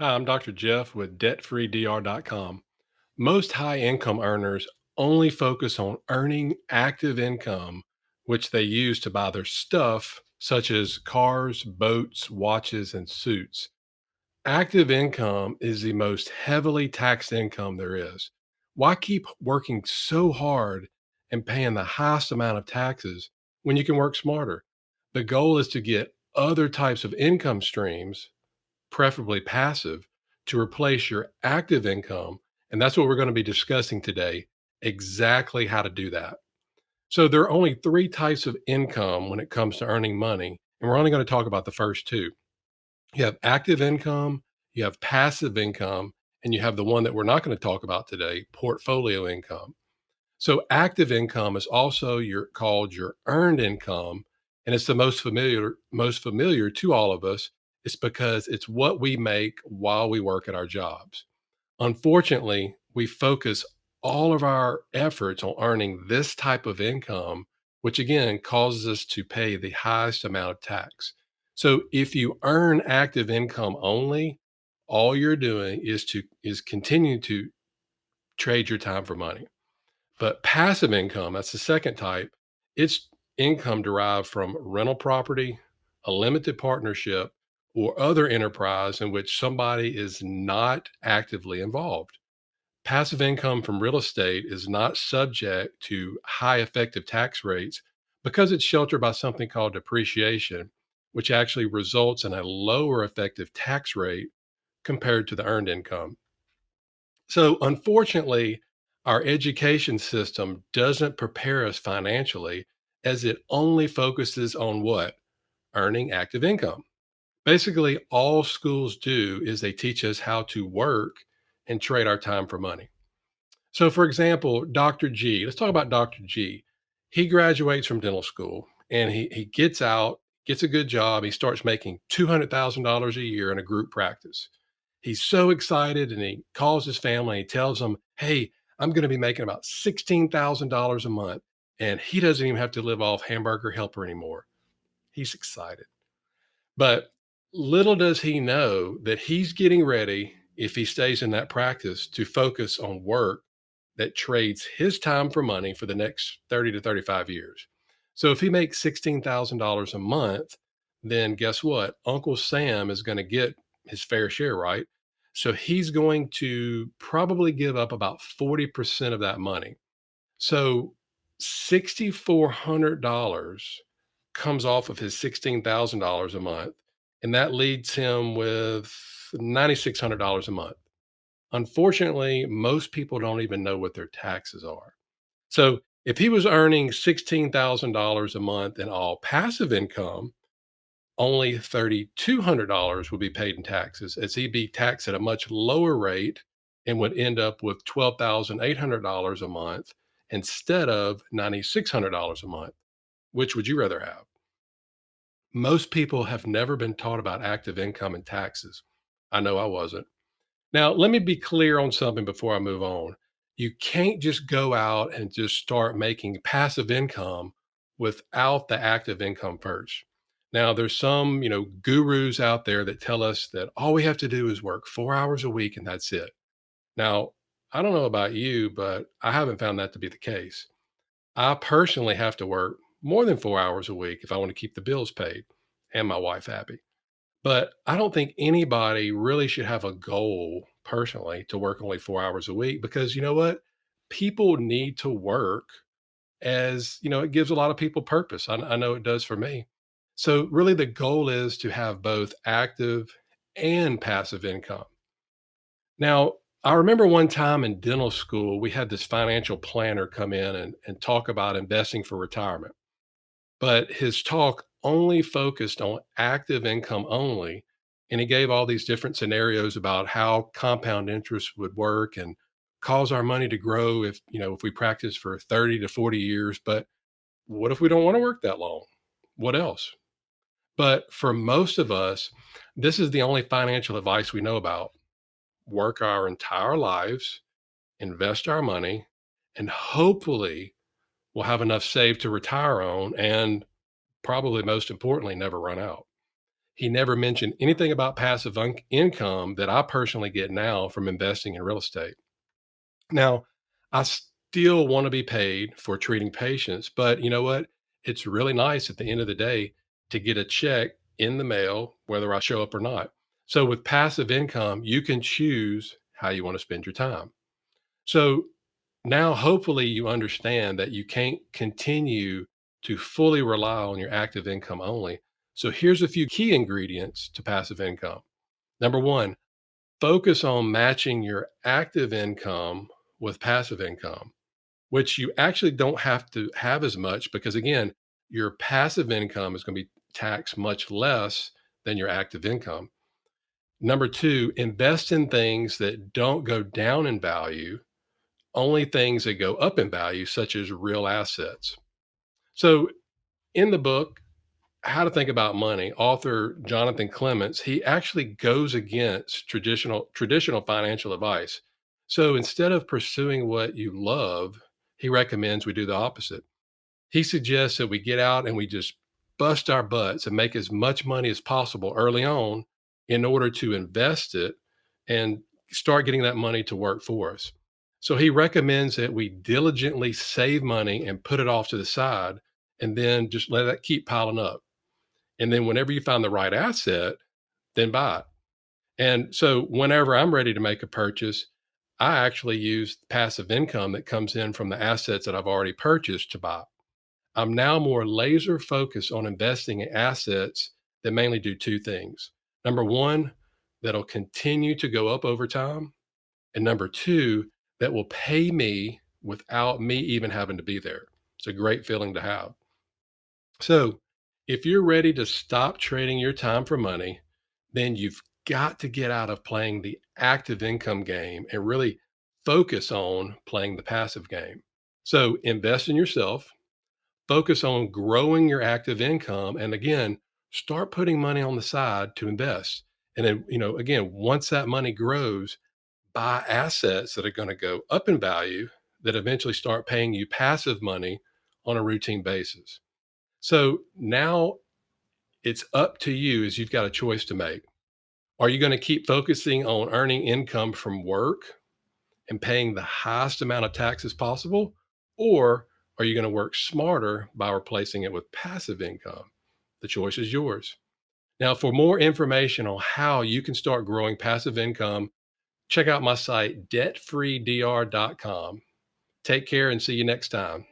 Hi, I'm Dr. Jeff with debtfreedr.com. Most high income earners only focus on earning active income, which they use to buy their stuff, such as cars, boats, watches, and suits. Active income is the most heavily taxed income there is. Why keep working so hard and paying the highest amount of taxes when you can work smarter? The goal is to get other types of income streams, preferably passive, to replace your active income. And that's what we're going to be discussing today, exactly how to do that. So, there are only three types of income when it comes to earning money. And we're only going to talk about the first two. You have active income, you have passive income, and you have the one that we're not going to talk about today, portfolio income. So active income is also called your earned income, and it's the most familiar to all of us. It's because it's what we make while we work at our jobs. Unfortunately, we focus all of our efforts on earning this type of income, which again causes us to pay the highest amount of tax. So if you earn active income only, all you're doing is continue to trade your time for money. But passive income, that's the second type. It's income derived from rental property, a limited partnership, or other enterprise in which somebody is not actively involved. Passive income from real estate is not subject to high effective tax rates because it's sheltered by something called depreciation, which actually results in a lower effective tax rate compared to the earned income. So, unfortunately, our education system doesn't prepare us financially as it only focuses on what? Earning active income. Basically, all schools do is they teach us how to work and trade our time for money. So, for example, Dr. G, let's talk about Dr. G. He graduates from dental school and he gets out, gets a good job. He starts making $200,000 a year in a group practice. He's so excited and he calls his family and he tells them, "Hey, I'm going to be making about $16,000 a month." And he doesn't even have to live off hamburger helper anymore. He's excited. But little does he know that he's getting ready, if he stays in that practice, to focus on work that trades his time for money for the next 30 to 35 years. So if he makes $16,000 a month, then guess what? Uncle Sam is going to get his fair share, right? So he's going to probably give up about 40% of that money. So $6,400 comes off of his $16,000 a month, and that leads him with $9,600 a month. Unfortunately, most people don't even know what their taxes are. So if he was earning $16,000 a month in all passive income, only $3,200 would be paid in taxes, as he'd be taxed at a much lower rate and would end up with $12,800 a month instead of $9,600 a month. Which would you rather have? Most people have never been taught about active income and taxes. I know I wasn't. Now, let me be clear on something before I move on. You can't just go out and just start making passive income without the active income first. Now, there's some, gurus out there that tell us that all we have to do is work 4 hours a week and that's it. Now, I don't know about you, but I haven't found that to be the case. I personally have to work more than 4 hours a week if I want to keep the bills paid and my wife happy. But I don't think anybody really should have a goal personally to work only 4 hours a week because you know what? People need to work, as it gives a lot of people purpose. I know it does for me. So, really, the goal is to have both active and passive income. Now, I remember one time in dental school, we had this financial planner come in and talk about investing for retirement. But his talk only focused on active income only, and he gave all these different scenarios about how compound interest would work and cause our money to grow if we practice for 30 to 40 years. But what if we don't want to work that long? What else? But for most of us, this is the only financial advice we know about. Work our entire lives, invest our money, and hopefully we'll have enough saved to retire on and, probably most importantly, never run out. he never mentioned anything about passive income that I personally get now from investing in real estate. Now, I still want to be paid for treating patients, but you know what? It's really nice at the end of the day to get a check in the mail, whether I show up or not. So, with passive income, you can choose how you want to spend your time. So, now hopefully you understand that you can't continue to fully rely on your active income only. So, here's a few key ingredients to passive income. Number one, focus on matching your active income with passive income, which you actually don't have to have as much because, again, your passive income is going to be taxed much less than your active income. Number two, invest in things that don't go down in value, only things that go up in value, such as real assets. So, in the book, How to Think About Money, author Jonathan Clements, he actually goes against traditional financial advice. So instead of pursuing what you love, he recommends we do the opposite. He suggests that we get out and we just bust our butts and make as much money as possible early on in order to invest it and start getting that money to work for us. So he recommends that we diligently save money and put it off to the side and then just let that keep piling up. And then whenever you find the right asset, then buy it. And so whenever I'm ready to make a purchase, I actually use passive income that comes in from the assets that I've already purchased to buy. I'm now more laser focused on investing in assets that mainly do two things. Number one, that'll continue to go up over time. And number two, that will pay me without me even having to be there. It's a great feeling to have. So, if you're ready to stop trading your time for money, then you've got to get out of playing the active income game and really focus on playing the passive game. So, invest in yourself, focus on growing your active income, and again, start putting money on the side to invest. And then, again, once that money grows, buy assets that are going to go up in value that eventually start paying you passive money on a routine basis. So now it's up to you as you've got a choice to make. Are you going to keep focusing on earning income from work and paying the highest amount of taxes possible? Or are you going to work smarter by replacing it with passive income? The choice is yours. Now, for more information on how you can start growing passive income, check out my site, debtfreedr.com. Take care and see you next time.